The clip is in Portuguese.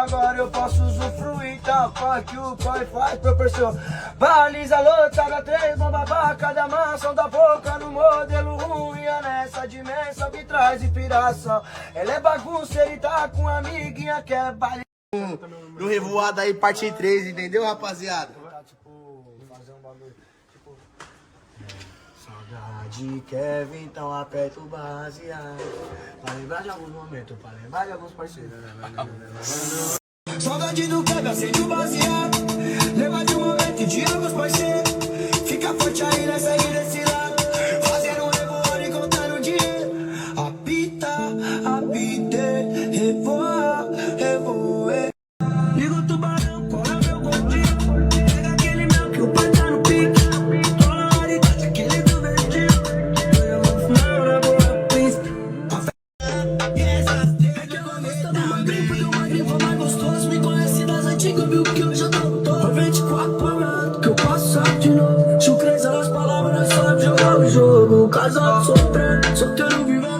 Agora eu posso usufruir, então qual que o pai faz proporção. Baliza lotada, 3 bomba babaca da mansão da boca no modelo ruim. É nessa dimensão que traz inspiração. Ela é bagunceira e tá com a amiguinha que é baile. No Revoada aí, parte 3, entendeu, rapaziada? Tipo, fazer um bagulho, tipo... Saudade quer vir, então aperta o baseado. Pra lembrar de alguns momentos, pra lembrar de alguns parceiros. Saudade do quebra, acende o baseado. Lembra de um momento de alguns parceiros. Fica forte aí nessa e desse lado. Fazendo um revoar e contando dinheiro. Apita, apite, revoar, revoer. Liga o tubarão, cola meu gordinho. Pega aquele mel que o pai tá no pique. Tola a raridade, aquele do verdinho. Eu vou fumar na boa pista. É que eu gosto do magrinho, porque o magrinho foi mais gostoso. Me conhece das antigas, viu que eu já tô todo. 24 pagando, que eu passo de novo. Se o crença nas palavras, nós sabe jogar o jogo. Casado, sofrendo, solteiro, vivendo.